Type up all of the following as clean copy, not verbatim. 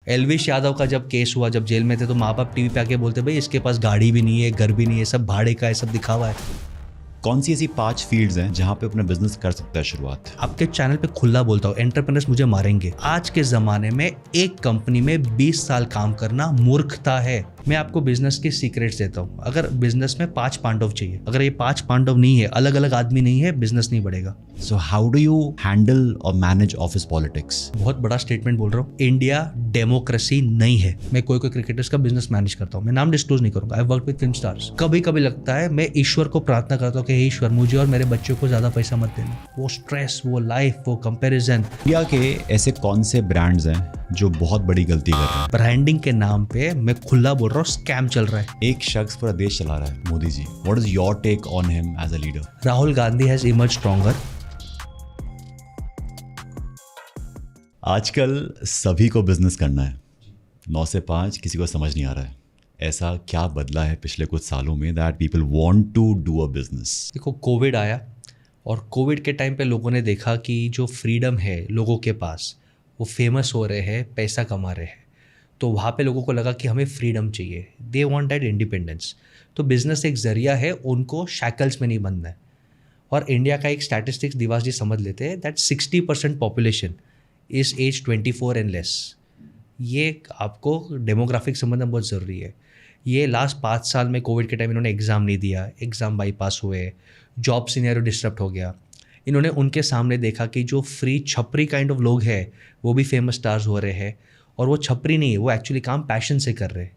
एलविश यादव का जब केस हुआ, जब जेल में थे, तो माँ बाप टीवी पे आके बोलते भाई इसके पास गाड़ी भी नहीं है, घर भी नहीं है, सब भाड़े का है, सब दिखावा है। कौन सी ऐसी 5 फील्ड्स हैं जहां पे अपना बिजनेस कर सकता है शुरुआत? आपके चैनल पे खुला बोलता हूँ, एंटरप्रेन्योर्स मुझे मारेंगे। आज के जमाने में एक कंपनी में 20 साल काम करना मूर्खता है। मैं आपको बिजनेस के सीक्रेट्स देता हूँ। अगर बिजनेस में 5 पांडव चाहिए, अगर ये 5 पांडव नहीं है, अलग अलग आदमी नहीं है, बिजनेस नहीं बढ़ेगा। So how do you handle और मैनेज ऑफिस पॉलिटिक्स? बहुत बड़ा स्टेटमेंट बोल रहा हूँ, इंडिया डेमोक्रेसी नहीं है। मैं कोई क्रिकेटर्स का बिजनेस मैनेज करता हूँ, मैं नाम डिस्क्लोज नहीं करूंगा। I work with film stars. कभी कभी लगता है मैं ईश्वर को प्रार्थना करता हूँ कि हे ईश्वर, मुझे और मेरे बच्चों को ज्यादा पैसा मत देना। वो स्ट्रेस, वो लाइफ, वो कंपेरिजन। इंडिया के ऐसे कौन से ब्रांड्स हैं जो बहुत बड़ी गलती कर रहे हैं? ब्रांडिंग के नाम पे मैं खुला बोल रहा हूँ, स्कैम चल रहा है। एक शख्स पूरा देश चला रहा है, Modi ji. What is your take on him as a leader? Rahul Gandhi has emerge stronger. आजकल सभी को बिजनेस करना है, 9 से 5 किसी को समझ नहीं आ रहा है। ऐसा क्या बदला है पिछले कुछ सालों में that people want to do a business? देखो, कोविड आया और कोविड के टाइम पे लोगों ने देखा कि जो फ्रीडम है लोगों के पास, वो फेमस हो रहे हैं, पैसा कमा रहे हैं, तो वहाँ पे लोगों को लगा कि हमें फ्रीडम चाहिए। They want that independence. तो बिजनेस एक जरिया है, उनको शैकल्स में नहीं बंधना है। और इंडिया का एक स्टैटिस्टिक्स दिवास जी समझ लेते हैं that 60% population is age 24 and less. ये आपको डेमोग्राफिक समझना बहुत ज़रूरी है। ये लास्ट 5 साल में कोविड के टाइम इन्होंने एग्ज़ाम नहीं दिया, एग्ज़ाम बाईपास हुए, जॉब सिनेरियो डिस्टर्ब हो गया। इन्होंने उनके सामने देखा कि जो फ्री छपरी काइंड ऑफ लोग हैं वो भी फेमस स्टार्स हो रहे हैं, और वो छपरी नहीं है, वो एक्चुअली काम पैशन से कर रहे हैं।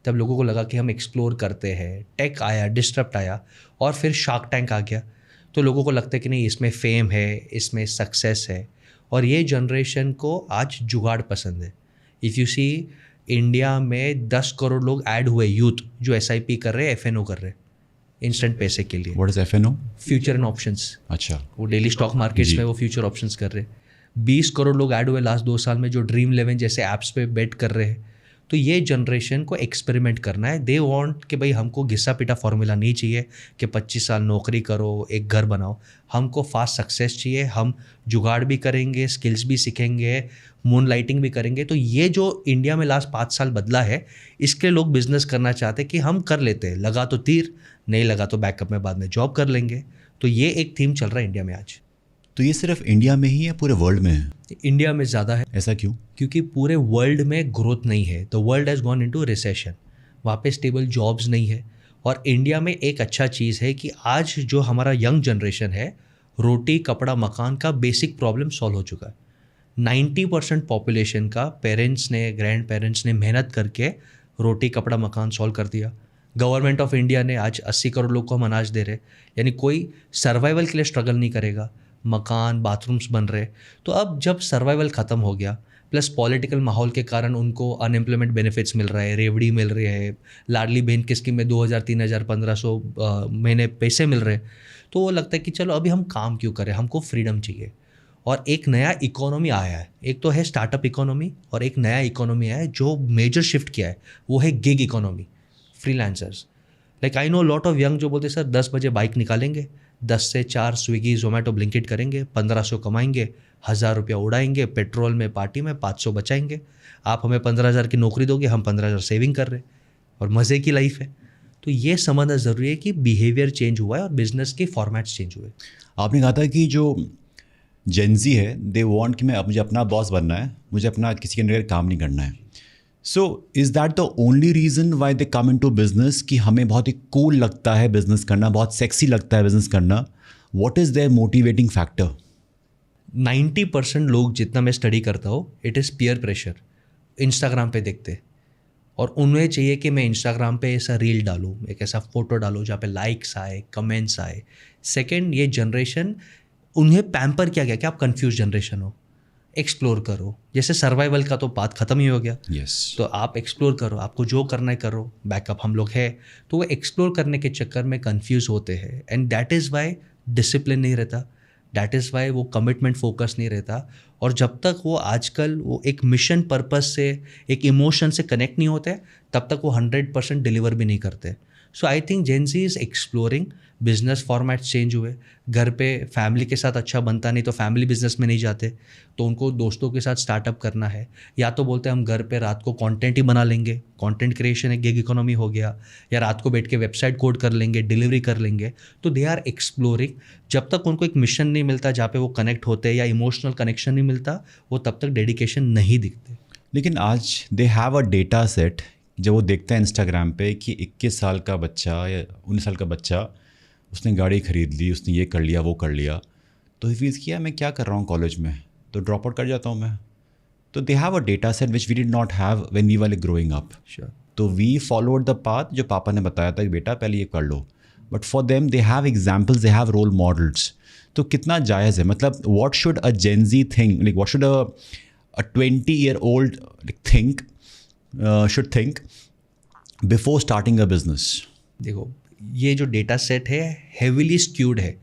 तब लोगों को लगा कि हम एक्सप्लोर करते हैं। टेक आया, डिस्टर्ब आया, और फिर शार्क टैंक आ गया। तो लोगों को लगता है कि नहीं, इसमें फेम है, इसमें सक्सेस है। और ये जनरेशन को आज जुगाड़ पसंद है। इफ़ यू सी, इंडिया में 10 करोड़ लोग ऐड हुए, यूथ जो SIP कर रहे हैं, FNO कर रहे हैं इंस्टेंट पैसे के लिए। What is FNO? Future and options. अच्छा। वो डेली स्टॉक मार्केट्स में वो फ्यूचर ऑप्शंस कर रहे हैं। 20 करोड़ लोग ऐड हुए लास्ट 2 साल में जो ड्रीम 11 जैसे ऐप्स पे बेट कर रहे हैं। तो ये जनरेशन को एक्सपेरिमेंट करना है। दे वांट कि भाई हमको घिसा पिटा फॉर्मूला नहीं चाहिए कि 25 साल नौकरी करो, एक घर बनाओ। हमको फास्ट सक्सेस चाहिए। हम जुगाड़ भी करेंगे, स्किल्स भी सीखेंगे, मून लाइटिंग भी करेंगे। तो ये जो इंडिया में लास्ट 5 साल बदला है, इसके लोग बिजनेस करना चाहते कि हम कर लेते हैं, लगा तो तीर, नहीं लगा तो बैकअप में बाद में जॉब कर लेंगे। तो ये एक थीम चल रहा है इंडिया में आज। तो ये सिर्फ इंडिया में ही है, पूरे वर्ल्ड में है? इंडिया में ज़्यादा है। ऐसा क्यों? क्योंकि पूरे वर्ल्ड में ग्रोथ नहीं है। The world has gone into recession. वहाँ पे स्टेबल जॉब्स नहीं है। और इंडिया में एक अच्छा चीज़ है कि आज जो हमारा यंग जनरेशन है, रोटी कपड़ा मकान का बेसिक प्रॉब्लम सॉल्व हो चुका है। 90% पॉपुलेशन का पेरेंट्स ने, ग्रैंड पेरेंट्स ने मेहनत करके रोटी कपड़ा मकान सॉल्व कर दिया। गवर्नमेंट ऑफ इंडिया ने आज 80 करोड़ लोग को हम अनाज दे रहे, यानी कोई सर्वाइवल के लिए स्ट्रगल नहीं करेगा। मकान, बाथरूम्स बन रहे। तो अब जब सर्वाइवल ख़त्म हो गया, प्लस पॉलिटिकल माहौल के कारण उनको अनएम्प्लॉयमेंट बेनिफिट्स मिल रहा है, रेवड़ी मिल रही है, लाडली बहन की स्कीम में 2000, 3000, 1500 महीने पैसे मिल रहे। तो वो लगता है कि चलो अभी हम काम क्यों करें, हमको फ्रीडम चाहिए। और एक नया इकोनॉमी आया है। एक तो है स्टार्टअप इकोनॉमी, और एक नया इकोनॉमी आया है जो मेजर शिफ्ट किया है, वो है gig economy, freelancers. Like I know lot of young जो बोलते सर 10 बजे बाइक निकालेंगे, 10 से 4 स्विगी जोमेटो ब्लिंकिट करेंगे, 1500 कमाएंगे, 1000 रुपया उड़ाएंगे, पेट्रोल में पार्टी में 500 बचाएंगे। आप हमें 15,000 की नौकरी दोगे, हम 15,000 सेविंग कर रहे हैं, और मज़े की लाइफ है। तो ये समझना ज़रूरी है कि बिहेवियर चेंज हुआ है और बिजनेस के फॉर्मेट्स चेंज हुए। आपने कहा था कि जो जेनजी है, दे वांट कि मुझे अपना बॉस बनना है, मुझे अपना किसी के अंडर काम नहीं करना है। So is that the only reason why they come in to business, कि हमें बहुत ही कूल लगता है बिजनेस करना, बहुत सेक्सी लगता है बिजनेस करना? What is their motivating factor? 90% लोग, जितना मैं स्टडी करता हूँ, it is peer pressure. Instagram पे देखते, और उन्हें चाहिए कि मैं इंस्टाग्राम पे ऐसा रील डालूँ, एक ऐसा फ़ोटो डालूँ जहाँ पे लाइक्स आए, कमेंट्स आए। सेकेंड, ये जनरेशन उन्हें पैम्पर किया गया कि आप कंफ्यूज जनरेशन हो, एक्सप्लोर करो। जैसे सर्वाइवल का तो बात ख़त्म ही हो गया। Yes. तो आप एक्सप्लोर करो, आपको जो करना है करो, बैकअप हम लोग है। तो वो एक्सप्लोर करने के चक्कर में कंफ्यूज होते हैं, and that is why discipline नहीं रहता, दैट इज़ वाई वो कमिटमेंट फोकस नहीं रहता। और जब तक वो आजकल वो एक मिशन पर्पस से, एक इमोशन से कनेक्ट नहीं होते, तब तक वो 100% डिलीवर भी नहीं करते। So I think Gen Z is exploring, business format change हुए, घर पे फैमिली के साथ अच्छा बनता नहीं तो फैमिली बिजनेस में नहीं जाते, तो उनको दोस्तों के साथ स्टार्टअप करना है, या तो बोलते हैं हम घर पे रात को कंटेंट ही बना लेंगे, कंटेंट क्रिएशन एक गिग इकोनॉमी हो गया, या रात को बैठ के वेबसाइट कोड कर लेंगे, डिलीवरी कर लेंगे। तो दे आर एक्सप्लोरिंग। जब तक उनको एक मिशन नहीं मिलता जहाँ पे वो कनेक्ट होते हैं या इमोशनल कनेक्शन नहीं मिलता, वो तब तक डेडिकेशन नहीं दिखते। लेकिन आज दे हैव अ डेटा सेट, जब वो देखते हैं इंस्टाग्राम पे कि 21 साल का बच्चा या 19 साल का बच्चा, उसने गाड़ी खरीद ली, उसने ये कर लिया वो कर लिया, तो फील्स किया मैं क्या कर रहा हूँ कॉलेज में, तो ड्रॉप आउट कर जाता हूँ मैं। तो they have a data set which we did not have when we were growing up. तो वी फॉलोड द पाथ जो पापा ने बताया था कि बेटा पहले ये कर लो, but for them they have examples, they have role models. तो कितना जायज़ है, मतलब what should a Gen Z think, like what should a 20-year-old think should think before starting a business? देखो, ये जो डेटा सेट है हेविली स्क्यूड है।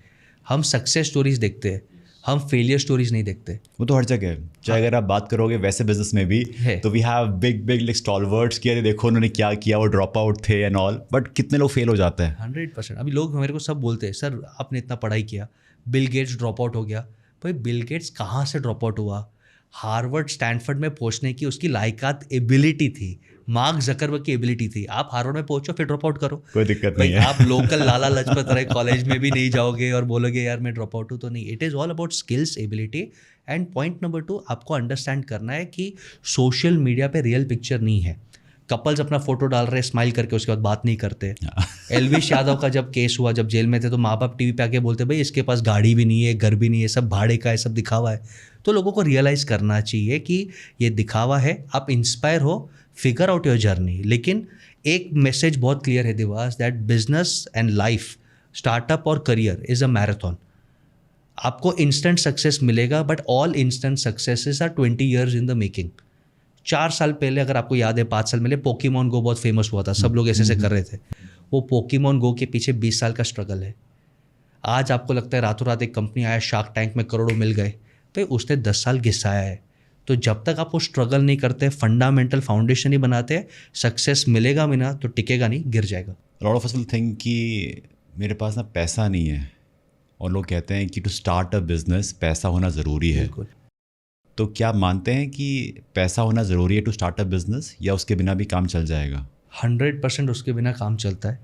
हम सक्सेस स्टोरीज देखते हैं, हम फेलियर स्टोरीज नहीं देखते। वो तो हर जगह है, चाहे अगर आप बात करोगे वैसे बिजनेस में भी है। तो we have big like stalwarts किया, देखो उन्होंने क्या किया, वो ड्रॉप आउट थे एंड ऑल, बट कितने लोग फेल हो जाते हैं? 100%। अभी लोग मेरे को सब बोलते हैं, सर आपने इतना पढ़ाई किया, बिल गेट्स ड्रॉप आउट हो गया। भाई बिल गेट्स कहाँ से ड्रॉप आउट हुआ? हार्वर्ड स्टैनफोर्ड में पहुंचने की उसकी लायकात एबिलिटी थी, मार्क जकरबर्ग की एबिलिटी थी। आप हार्वर्ड में पहुंचो फिर ड्रॉप आउट करो, कोई दिक्कत भाई नहीं है। आप लोकल लाला लजपत राय कॉलेज में भी नहीं जाओगे और बोलोगे यार मैं ड्रॉप आउट हूँ, तो नहीं। It is all about skills, ability. And point number 2, आपको अंडरस्टैंड करना है कि सोशल मीडिया पे रियल पिक्चर नहीं है। कपल्स अपना फोटो डाल रहे हैं स्माइल करके, उसके बाद बात नहीं करते। एलविश यादव का जब केस हुआ, जब जेल में थे, तो माँ बाप टीवी पे आके बोलते भाई इसके पास गाड़ी भी नहीं है, घर भी नहीं है, सब भाड़े का है, सब दिखावा है। तो लोगों को रियलाइज करना चाहिए कि ये दिखावा है। आप इंस्पायर हो, फिगर आउट योर जर्नी। लेकिन एक मैसेज बहुत क्लियर है दिवास, that business and life, startup और करियर इज अ मैराथन। आपको इंस्टेंट सक्सेस मिलेगा, but all instant successes are 20 years in the making. 4 साल पहले, अगर आपको याद है, 5 साल पहले पोकेमॉन गो बहुत फेमस हुआ था, सब लोग ऐसे ऐसे कर रहे थे। वो पोकेमॉन गो के पीछे 20 साल का स्ट्रगल है। आज आपको लगता है रातों रात एक कंपनी आया, शार्क टैंक में करोड़ों मिल गए, तो उसने 10 साल घिसाया है। तो जब तक आप वो स्ट्रगल नहीं करते, फंडामेंटल फाउंडेशन नहीं बनाते, सक्सेस मिलेगा भी ना तो टिकेगा नहीं, गिर जाएगा। Lot of us will think कि मेरे पास ना पैसा नहीं है, और लोग कहते हैं कि टू स्टार्ट अ बिजनेस पैसा होना ज़रूरी है। बिल्कुल। तो क्या आप मानते हैं कि पैसा होना ज़रूरी है टू स्टार्ट अ बिजनेस, या उसके बिना भी काम चल जाएगा? 100% उसके बिना काम चलता है।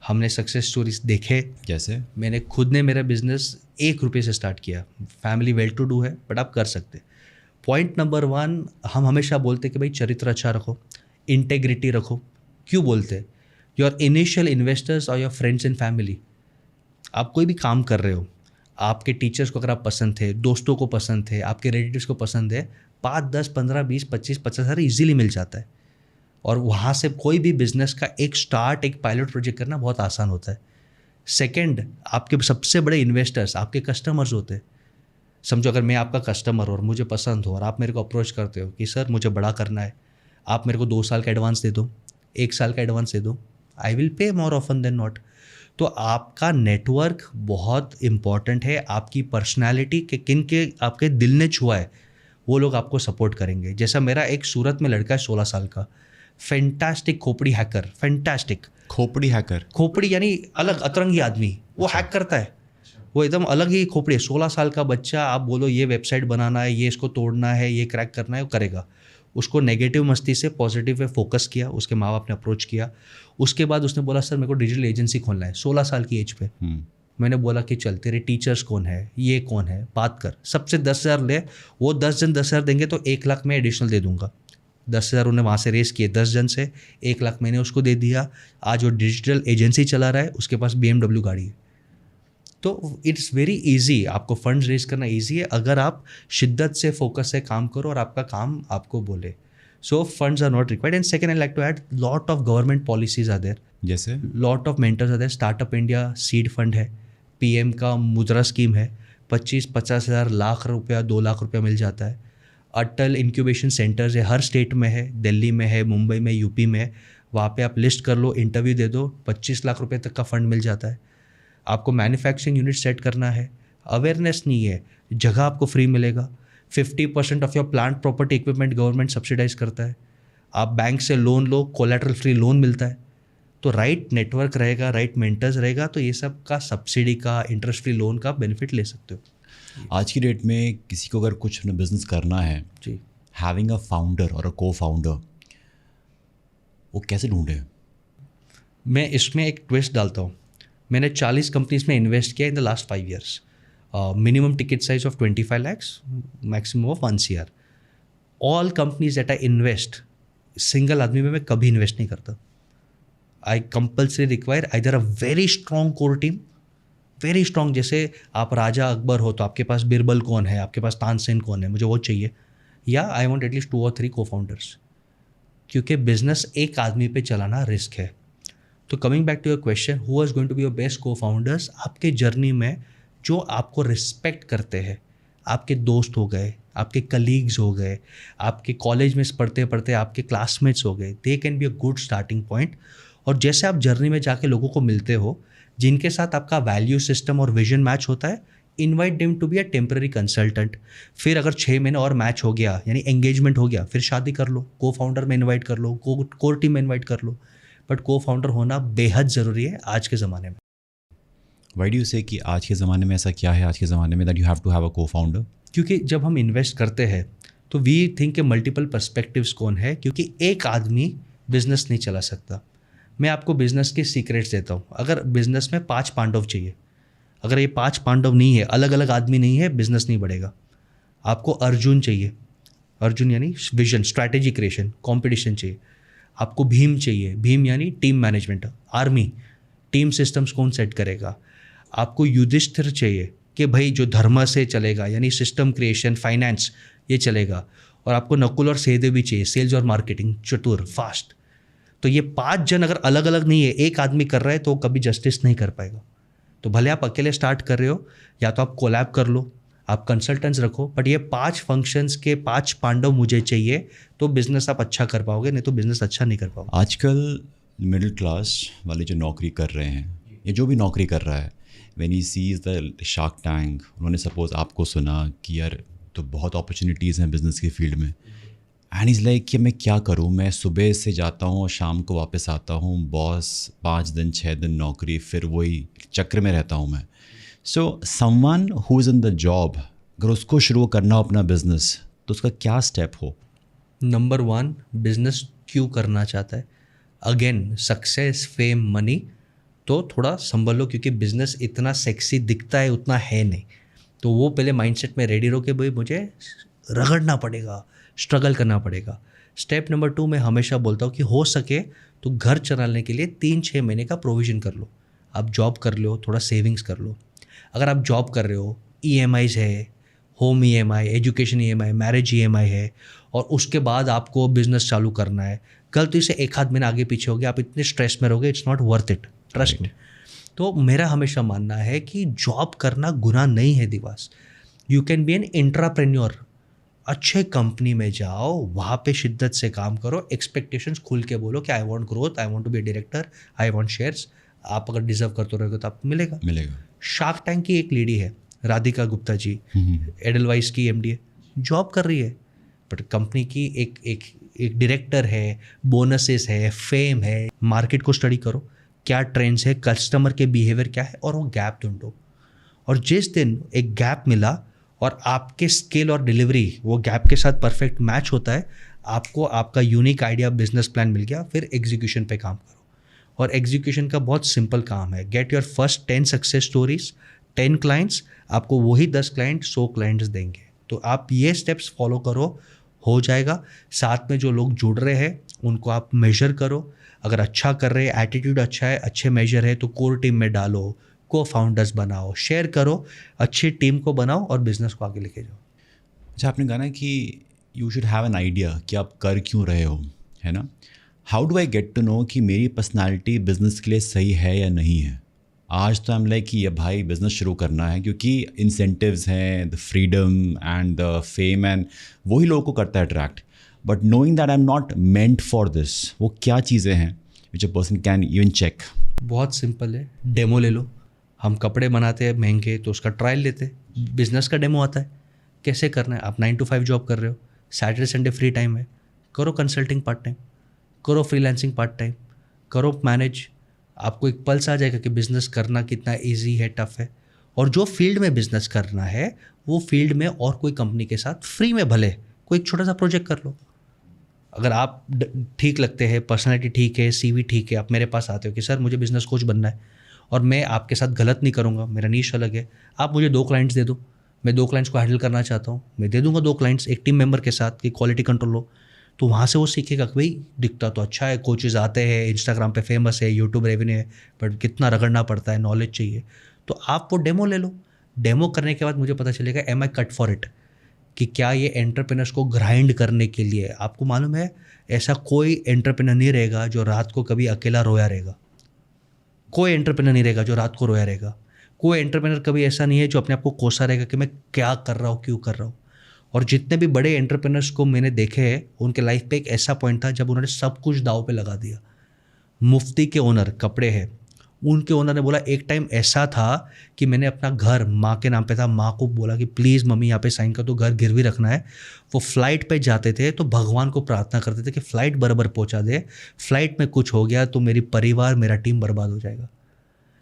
हमने सक्सेस स्टोरीज देखे। जैसे मैंने खुद ने मेरा बिजनेस 1 रुपये से स्टार्ट किया। फैमिली वेल टू डू है, बट आप कर सकते। पॉइंट नंबर 1, हम हमेशा बोलते कि भाई चरित्र अच्छा रखो, इंटेग्रिटी रखो। क्यों बोलते? योर इनिशियल इन्वेस्टर्स और योर फ्रेंड्स एंड फैमिली। आप कोई भी काम कर रहे हो, आपके टीचर्स को अगर आप पसंद थे, दोस्तों को पसंद थे, आपके रिलेटिव्स को पसंद है, 5, 10, 15, 20, 25, 50,000 ईजिली मिल जाता है। और वहाँ से कोई भी बिजनेस का एक स्टार्ट, एक पायलट प्रोजेक्ट करना बहुत आसान होता है। सेकंड, आपके सबसे बड़े इन्वेस्टर्स आपके कस्टमर्स होते हैं। समझो अगर मैं आपका कस्टमर और मुझे पसंद हो और आप मेरे को अप्रोच करते हो कि सर मुझे बड़ा करना है, आप मेरे को 2 साल का एडवांस दे दो, 1 साल का एडवांस दे दो, I will pay more often than not. तो आपका नेटवर्क बहुत इंपॉर्टेंट है। आपकी पर्सनैलिटी के किन के आपके दिल ने छुआ है, वो लोग आपको सपोर्ट करेंगे। जैसा मेरा एक सूरत में लड़का है 16 साल का, फैंटास्टिक खोपड़ी हैकर, फैंटास्टिक खोपड़ी हैकर। खोपड़ी यानी अलग अतरंगी आदमी, वो हैक करता है, वो एकदम अलग ही खोपड़ी है। 16 साल का बच्चा, आप बोलो ये वेबसाइट बनाना है, ये इसको तोड़ना है, ये क्रैक करना है, वो करेगा। उसको नेगेटिव मस्ती से पॉजिटिव पे फोकस किया, उसके माँ बाप ने अप्रोच किया। उसके बाद उसने बोला सर मेरे को डिजिटल एजेंसी खोलना है, 16 साल की एज पे। मैंने बोला कि चल तेरे टीचर्स कौन है, ये कौन है, बात कर, सबसे 10,000 ले। वो 10 जन 10,000 देंगे तो 1 लाख मैं एडिशनल दे दूंगा। 10,000 उन्हें वहाँ से रेस किए 10 जन से, 1 लाख मैंने उसको दे दिया। आज वो डिजिटल एजेंसी चला रहा है, उसके पास BMW गाड़ी है। तो इट्स वेरी ईजी, आपको फंड्स रेज करना ईजी है अगर आप शिद्दत से फोकस से काम करो और आपका काम आपको बोले। So funds are not required. And second I like to add, lot of government policies are there, जैसे lot of mentors are there. Startup India seed fund है, PM का मुद्रा स्कीम है, 25-50 हज़ार लाख रुपया, 2 लाख रुपया मिल जाता है। अटल इंक्यूबेशन सेंटर्स है, हर स्टेट में है, दिल्ली में है, मुंबई में, यूपी में है। वहाँ पे आप लिस्ट कर लो, इंटरव्यू दे दो, 25 लाख रुपये तक का फंड मिल जाता है। आपको मैन्युफैक्चरिंग यूनिट सेट करना है, अवेयरनेस नहीं है, जगह आपको फ्री मिलेगा। 50% off your plant property equipment government subsidise करता है। आप बैंक से लोन लो, कोलैटरल फ्री लोन मिलता है। तो राइट नेटवर्क रहेगा, राइट मेंटर्स रहेगा, तो ये सब का सब्सिडी का, इंटरेस्ट फ्री लोन का बेनिफिट ले सकते हो। आज की डेट में किसी को अगर कुछ अपना बिजनेस करना है, जी, हैविंग अ फाउंडर और अ को फाउंडर, वो कैसे ढूंढे? मैं इसमें एक ट्विस्ट डालता हूँ। मैंने 40 कंपनीज में इन्वेस्ट किया in the last 5 years. Minimum ticket size of 25 lakhs, maximum of 1 CR। All companies that I invest, single आदमी में मैं कभी इन्वेस्ट नहीं करता। I compulsory require either a very strong core team, very strong. जैसे आप राजा अकबर हो तो आपके पास बिरबल कौन है, आपके पास तानसेन कौन है, मुझे वो चाहिए। या आई वॉन्ट एटलीस्ट 2 or 3 को फाउंडर्स, क्योंकि बिजनेस एक आदमी पे चलाना रिस्क है। तो coming back to your question, who is going to be your best cofounders? आपके जर्नी में जो आपको रिस्पेक्ट करते हैं, आपके दोस्त हो गए, आपके कलीग्स हो गए, आपके कॉलेज में पढ़ते पढ़ते आपके क्लासमेट्स हो गए, they can be a good starting point. और जैसे आप जर्नी में जाके लोगों को मिलते हो जिनके साथ आपका वैल्यू सिस्टम और विजन मैच होता है, invite them to be a temporary consultant. फिर अगर 6 महीने और मैच हो गया, यानी एंगेजमेंट हो गया, फिर शादी कर लो, को फाउंडर में इन्वाइट कर लो, कोर टीम में इन्वाइट कर लो। बट को फाउंडर होना बेहद ज़रूरी है आज के ज़माने में। व्हाई डू यू से कि आज के ज़माने में ऐसा क्या है आज के ज़माने में that you have to have a cofounder? क्योंकि जब हम इन्वेस्ट करते हैं तो वी थिंक के मल्टीपल पर्सपेक्टिव्स कौन है, क्योंकि एक आदमी बिजनेस नहीं चला सकता। मैं आपको बिजनेस के सीक्रेट्स देता हूँ। अगर बिजनेस में 5 पांडव चाहिए, अगर ये 5 पांडव नहीं है, अलग अलग आदमी नहीं है, बिजनेस नहीं बढ़ेगा। आपको अर्जुन चाहिए, अर्जुन यानी विजन, स्ट्रैटेजी क्रिएशन, कंपटीशन चाहिए। आपको भीम चाहिए, भीम यानी team management, army, team systems कौन सेट करेगा। आपको युधिष्ठिर चाहिए कि भाई जो धर्म से चलेगा, यानी सिस्टम क्रिएशन, फाइनेंस, ये चलेगा। और आपको नकुल और सहदेव भी चाहिए, सेल्स और मार्केटिंग, चतुर, फास्ट। तो ये 5 जन अगर अलग अलग नहीं है, एक आदमी कर रहा है, तो कभी जस्टिस नहीं कर पाएगा। तो भले आप अकेले स्टार्ट कर रहे हो, या तो आप कोलैब कर लो, आप कंसल्टेंट्स रखो, बट ये 5 फंक्शंस के 5 पांडव मुझे चाहिए, तो बिजनेस आप अच्छा कर पाओगे, नहीं तो बिजनेस अच्छा नहीं कर पाओगे। आजकल मिडिल क्लास वाले जो नौकरी कर रहे हैं, या जो भी नौकरी कर रहा है, when he sees the shark tank, उन्होंने सपोज आपको सुना कि यार तो बहुत अपॉर्चुनिटीज़ हैं बिजनेस के फील्ड में, एंड इज़ लाइक कि मैं क्या करूं, मैं सुबह से जाता हूं और शाम को वापस आता हूं, बॉस 5 दिन 6 दिन नौकरी, फिर वही चक्र में रहता हूं मैं। So someone who is in the job, अगर उसको शुरू करना हो अपना बिजनेस, तो उसका क्या स्टेप हो? नंबर 1, बिजनेस क्यों करना चाहता है? अगेन, सक्सेस, फेम, मनी, तो थोड़ा संभलो, क्योंकि बिजनेस इतना सेक्सी दिखता है उतना है नहीं। तो वो पहले माइंडसेट में रेडी रहो कि भाई मुझे रगड़ना पड़ेगा, स्ट्रगल करना पड़ेगा। स्टेप नंबर 2, मैं हमेशा बोलता हूँ कि हो सके तो घर चलाने के लिए 3-6 महीने का प्रोविज़न कर लो। आप जॉब कर लो, थोड़ा सेविंग्स कर लो। अगर आप जॉब कर रहे हो, EMIs है, home EMI, education EMI, marriage EMI है, और उसके बाद आपको बिजनेस चालू करना है, गलती से 1 आध महीना आगे पीछे हो गया, आप इतने स्ट्रेस में रहोगे, it's not worth it, trust me. तो मेरा हमेशा मानना है कि जॉब करना गुनाह नहीं है दिवास। You can be an intrapreneur. अच्छे कंपनी में जाओ, वहाँ पे शिद्दत से काम करो, एक्सपेक्टेशंस खुल के बोलो कि I want growth, I want to be a director, I want shares. आप अगर डिजर्व करते रहोगे तो आपको मिलेगा। शार्क टैंक की एक लेडी है, राधिका गुप्ता जी, एडलवाइस की MD है, जॉब कर रही है, बट कंपनी की एक डायरेक्टर है, बोनसेस है, फेम है। मार्केट को स्टडी करो, क्या ट्रेंड्स है, कस्टमर के बिहेवियर क्या है, और वो गैप ढूंढो। और जिस दिन एक गैप मिला और आपके स्केल और डिलीवरी वो गैप के साथ परफेक्ट मैच होता है, आपको आपका यूनिक आइडिया, बिजनेस प्लान मिल गया, फिर एग्जीक्यूशन पे काम करो। और एग्जीक्यूशन का बहुत सिंपल काम है, get your first 10 success stories, 10 clients, आपको वही 10 क्लाइंट 100 क्लाइंट्स देंगे। तो आप ये स्टेप्स फॉलो करो, हो जाएगा। साथ में जो लोग जुड़ रहे हैं उनको आप मेजर करो, अगर अच्छा कर रहे हैं, एटीट्यूड अच्छा है, अच्छे मेजर है, तो कोर टीम में डालो, को फाउंडर्स बनाओ, शेयर करो, अच्छी टीम को बनाओ और बिजनेस को आगे लेके जाओ। अच्छा, आपने कहा ना कि you should have an idea कि आप कर क्यों रहे हो, है ना? How do I get to know कि मेरी पर्सनालिटी बिजनेस के लिए सही है या नहीं है? आज तो हम लाइक कि ये भाई बिजनेस शुरू करना है क्योंकि इंसेंटिव्स हैं, the freedom and the fame, and वही लोगों को करता है attract. But knowing that I am not meant for this, वो क्या चीज़ें हैं which a person can even check? बहुत सिंपल है, डेमो ले लो। हम कपड़े बनाते हैं महंगे, तो उसका ट्रायल लेते हैं, बिजनेस का डेमो आता है कैसे करना है। आप 9 to 5 जॉब कर रहे हो, सैटरडे संडे फ्री टाइम है, करो कंसल्टिंग पार्ट टाइम, करो फ्रीलांसिंग पार्ट टाइम, करो मैनेज, आपको एक पल्स आ जाएगा कि बिज़नेस करना कितना इजी है, टफ है। और जो फील्ड में बिज़नेस करना है वो फील्ड में और कोई कंपनी के साथ फ्री में भले कोई एक छोटा सा प्रोजेक्ट कर लो। अगर आप ठीक लगते हैं, पर्सनैलिटी ठीक है, सीवी ठीक है, आप मेरे पास आते हो कि सर मुझे बिज़नेस कोच बनना है और मैं आपके साथ गलत नहीं करूँगा, मेरा नीश अलग है, आप मुझे 2 क्लाइंट्स दे दो, मैं 2 क्लाइंट्स को हैंडल करना चाहता हूँ, मैं दे दूंगा 2 क्लाइंट्स एक टीम मेंबर के साथ कि क्वालिटी कंट्रोल हो। तो वहाँ से वो सीखेगा कि भाई दिखता तो अच्छा है, कोचेज़ आते हैं, इंस्टाग्राम पे फेमस है, यूट्यूब रेवेन्यू है, बट कितना रगड़ना पड़ता है, नॉलेज चाहिए। तो आप वो डेमो ले लो। डेमो करने के बाद मुझे पता चलेगा am I cut for it, कि क्या ये एंटरप्रेन्योर्स को ग्राइंड करने के लिए। आपको मालूम है ऐसा कोई एंटरप्रेन्योर नहीं रहेगा जो रात को कभी अकेला रोया रहेगा। कोई एंटरप्रेन्योर नहीं रहेगा जो रात को रोया रहेगा। कोई एंटरप्रेन्योर कभी ऐसा नहीं है जो अपने आप को कोसा रहेगा कि मैं क्या कर रहा हूँ, क्यों कर रहा हूँ। और जितने भी बड़े एंटरप्रेन्योर्स को मैंने देखे हैं उनके लाइफ पे एक ऐसा पॉइंट था जब उन्होंने सब कुछ दाव पे लगा दिया। मुफ्ती के ओनर कपड़े हैं, उनके ओनर ने बोला एक टाइम ऐसा था कि मैंने अपना घर माँ के नाम पे था, माँ को बोला कि प्लीज़ मम्मी यहाँ पे साइन कर दो, घर गिरवी रखना है। वो फ्लाइट पे जाते थे तो भगवान को प्रार्थना करते थे कि फ़्लाइट बराबर पहुँचा दे, फ्लाइट में कुछ हो गया तो मेरी परिवार मेरा टीम बर्बाद हो जाएगा।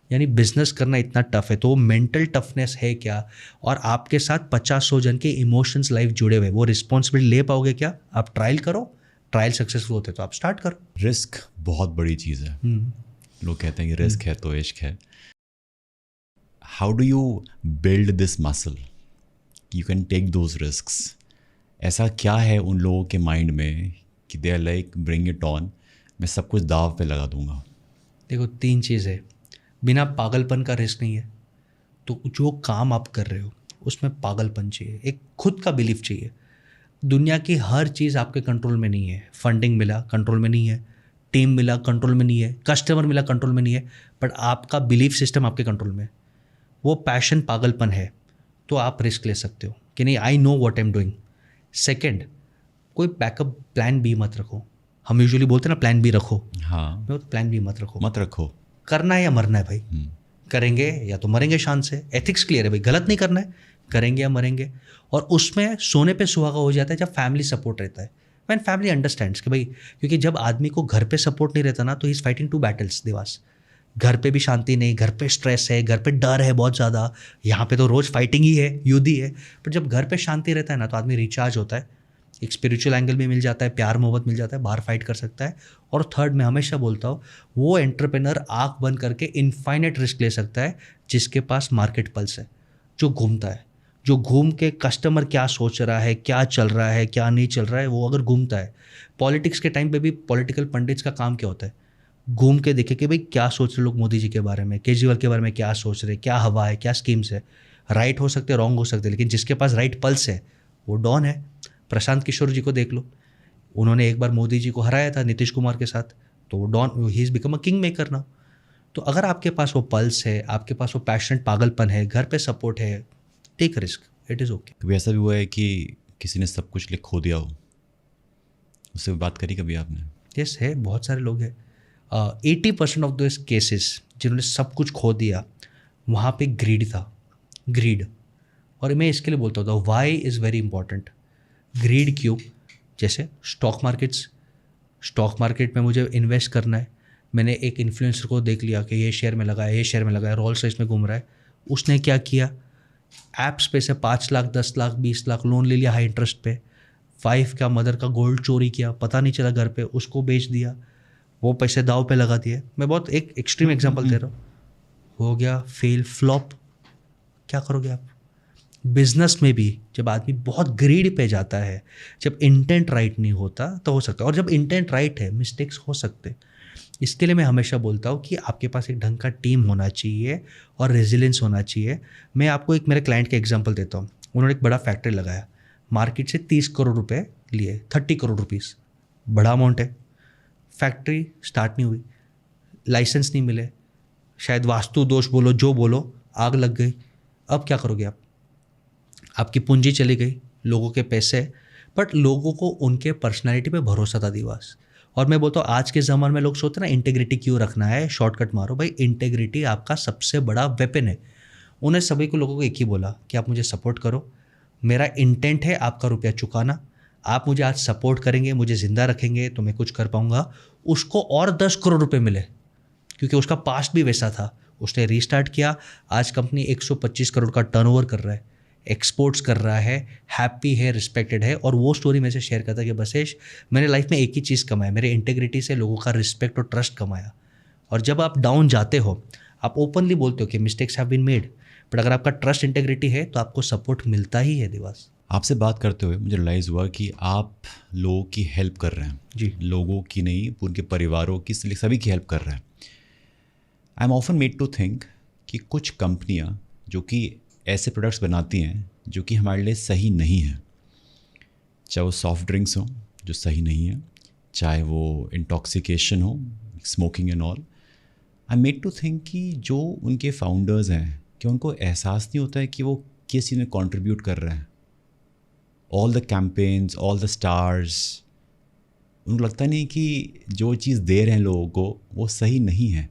यानी बिजनेस करना इतना टफ है, तो वो मेंटल टफनेस है क्या, और आपके साथ 50-100 जन के इमोशंस लाइफ जुड़े हुए, वो रिस्पॉन्सिबिलिटी ले पाओगे क्या? आप ट्रायल करो, ट्रायल सक्सेसफुल होते तो आप स्टार्ट करो। रिस्क बहुत बड़ी चीज़ है। लोग कहते हैं कि रिस्क है तो इश्क है। How do you build this muscle, you can take those risks? ऐसा क्या है उन लोगों के माइंड में कि they are like bring it on, मैं सब कुछ दाव पे लगा दूंगा? देखो 3 चीज़ है, बिना पागलपन का रिस्क नहीं है। तो जो काम आप कर रहे हो उसमें पागलपन चाहिए, एक खुद का बिलीफ चाहिए। दुनिया की हर चीज़ आपके कंट्रोल में नहीं है। फंडिंग मिला कंट्रोल में नहीं है, टीम मिला कंट्रोल में नहीं है, कस्टमर मिला कंट्रोल में नहीं है, बट आपका बिलीफ सिस्टम आपके कंट्रोल में है। वो पैशन पागलपन है, तो आप रिस्क ले सकते हो कि नहीं, I know what I am doing. Second, कोई बैकअप प्लान बी मत रखो। हम यूजुअली बोलते हैं ना प्लान बी रखो, हाँ, मैं प्लान बी मत रखो। करना है या मरना है भाई, करेंगे या तो मरेंगे शान से। एथिक्स क्लियर है भाई, गलत नहीं करना है, करेंगे या मरेंगे। और उसमें सोने पे सुहागा हो जाता है जब फैमिली सपोर्ट रहता है, व्हेन फैमिली अंडरस्टैंड्स कि भाई, क्योंकि जब आदमी को घर पे सपोर्ट नहीं रहता ना तो he is fighting 2 battles Dewas. घर पे भी शांति नहीं, घर पे स्ट्रेस है, घर पे डर है बहुत ज़्यादा, यहाँ पे तो रोज़ फाइटिंग ही है, युद्ध ही है। पर जब घर पे शांति रहता है ना तो आदमी रिचार्ज होता है, एक स्पिरिचुअल एंगल भी मिल जाता है, प्यार मोहब्बत मिल जाता है, बाहर फाइट कर सकता है। और थर्ड, मैं हमेशा बोलता हूँ, वो एंटरप्रेनर आँख बंद करके इनफाइनेट रिस्क ले सकता है जिसके पास मार्केट पल्स है, जो घूमता है, जो घूम के कस्टमर क्या सोच रहा है, क्या चल रहा है, क्या नहीं चल रहा है, वो अगर घूमता है। पॉलिटिक्स के टाइम पे भी पॉलिटिकल पंडित्स का काम क्या होता है? घूम के देखे कि भाई क्या सोच रहे लोग मोदी जी के बारे में, केजरीवाल के बारे में क्या सोच रहे, क्या हवा है, क्या स्कीम्स है। राइट हो सकते, रॉन्ग हो सकते, लेकिन जिसके पास राइट पल्स है वो डॉन है। प्रशांत किशोर जी को देख लो, उन्होंने एक बार मोदी जी को हराया था नीतीश कुमार के साथ, तो वो don, he is become a king maker now. तो अगर आपके पास वो पल्स है, आपके पास वो पैशनेट पागलपन है, घर पे सपोर्ट है, take risk, it is okay. कभी ऐसा भी हुआ है कि किसी ने सब कुछ लिख खो दिया हो, उससे बात करी कभी आपने? यस, है, बहुत सारे लोग हैं। 80% ऑफ दिस केसेस जिन्होंने सब कुछ खो दिया, वहाँ पे ग्रीड था, ग्रीड। और मैं इसके लिए बोलता हूँ why is very important. Greed क्यों? जैसे स्टॉक मार्केट में मुझे इन्वेस्ट करना है, मैंने एक इन्फ्लुएंसर को देख लिया कि ये शेयर में लगाया, ये शेयर में लगाया, रोल्स रॉयस में घूम रहा है। उसने क्या किया, ऐप्स पे से 5 लाख 10 लाख 20 लाख लोन ले लिया हाई इंटरेस्ट पे, 5 का मदर का गोल्ड चोरी किया, पता नहीं चला घर पे, उसको बेच दिया, वो पैसे दाव पे लगा दिए। मैं बहुत एक एक्सट्रीम एग्जांपल दे रहा हूँ। हो गया फेल, फ्लॉप। क्या करोगे आप? बिजनेस में भी जब आदमी बहुत ग्रीड पे जाता है, जब इंटेंट राइट नहीं होता तो हो सकता है, और जब इंटेंट राइट है मिस्टेक्स हो सकते। इसके लिए मैं हमेशा बोलता हूँ कि आपके पास एक ढंग का टीम होना चाहिए और रेजिलेंस होना चाहिए। मैं आपको एक मेरे क्लाइंट का एग्जांपल देता हूँ। उन्होंने एक बड़ा फैक्ट्री लगाया, मार्केट से 30 करोड़ रुपए लिए, 30 करोड़ रुपीज़, बड़ा अमाउंट है। फैक्ट्री स्टार्ट नहीं हुई, लाइसेंस नहीं मिले, शायद वास्तु दोष बोलो, जो बोलो, आग लग गई। अब क्या करोगे आप? आपकी पूंजी चली गई, लोगों के पैसे, बट लोगों को उनके पर्सनालिटी पे भरोसा था दिवास। और मैं बोलता हूँ आज के ज़माने में लोग सोचते हैं ना इंटेग्रिटी क्यों रखना है, शॉर्टकट मारो। भाई इंटेग्रिटी आपका सबसे बड़ा वेपन है। उन्हें सभी को लोगों को एक ही बोला कि आप मुझे सपोर्ट करो, मेरा इंटेंट है आपका रुपया चुकाना, आप मुझे आज सपोर्ट करेंगे, मुझे ज़िंदा रखेंगे तो मैं कुछ कर पाऊँगा, उसको और 10 करोड़ रुपए मिले, क्योंकि उसका पास्ट भी वैसा था। उसने रीस्टार्ट किया, आज कंपनी 125 करोड़ का टर्नओवर कर रहा है, एक्सपोर्ट्स कर रहा है, हैप्पी है, रिस्पेक्टेड है। और वो स्टोरी मेरे से शेयर करता है कि बसेश, मैंने लाइफ में एक ही चीज़ कमाया, मेरे इंटेग्रिटी से लोगों का रिस्पेक्ट और ट्रस्ट कमाया। और जब आप डाउन जाते हो, आप ओपनली बोलते हो कि mistakes have been made, but अगर आपका ट्रस्ट इंटेग्रिटी है तो आपको सपोर्ट मिलता ही है। दिवास, आपसे बात करते हुए मुझे रियलाइज़ हुआ कि आप लोगों की हेल्प कर रहे हैं जी, लोगों की नहीं, उनके परिवारों की, सभी की हेल्प कर रहे हैं। I am often made to think कि कुछ कंपनियां जो कि ऐसे प्रोडक्ट्स बनाती हैं जो कि हमारे लिए सही नहीं हैं, चाहे वो सॉफ्ट ड्रिंक्स हों जो सही नहीं है, चाहे वो इंटॉक्सिकेशन हो, smoking and all. I made to think कि जो उनके फाउंडर्स हैं, कि उनको एहसास नहीं होता है कि वो किस चीज़ में कंट्रीब्यूट कर रहे हैं। All the campaigns, all the stars, उनको लगता नहीं कि जो चीज़ दे रहे हैं लोगों को वो सही नहीं है,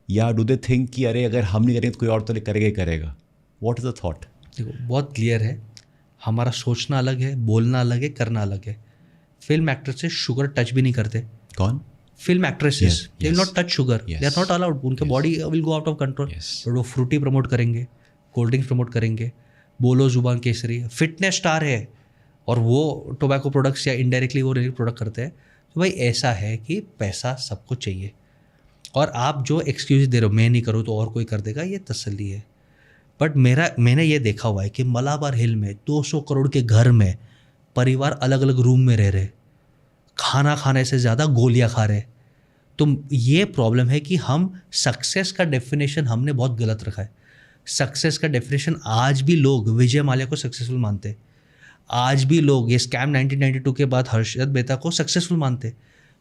या डू दे थिंक कि अरे अगर हम नहीं करेंगे तो कोई और तो करेगा ही करेगा। What is the thought? देखो बहुत क्लियर है, हमारा सोचना अलग है, बोलना अलग है, करना अलग है। फिल्म एक्ट्रेसेस शुगर टच भी नहीं करते। कौन? Film actresses, Yes, they will yes, not touch sugar, they are yes, not allowed, उनके yes, body will go out of control. Yes. But वो फ्रूटी प्रमोट करेंगे, कोल्ड ड्रिंक्स प्रमोट करेंगे, बोलो जुबान केसरी, फिटनेस स्टार है, और वो टोबैको प्रोडक्ट्स या इनडायरेक्टली वो प्रोडक्ट करते हैं। तो भाई ऐसा है कि पैसा सबको चाहिए, और आप जो एक्सक्यूज दे रहे हो, मैं नहीं करूँ तो और कोई कर देगा, ये तसल्ली है। बट मैंने ये देखा हुआ है कि मलाबार हिल में 200 करोड़ के घर में परिवार अलग अलग रूम में रह रहे, खाना खाने से ज़्यादा गोलियां खा रहे। तो ये प्रॉब्लम है कि हम सक्सेस का डेफिनेशन हमने बहुत गलत रखा है। सक्सेस का डेफिनेशन आज भी लोग विजय माल्या को सक्सेसफुल मानते, आज भी लोग ये स्कैम 1992 के बाद हर्षद मेहता को सक्सेसफुल मानते।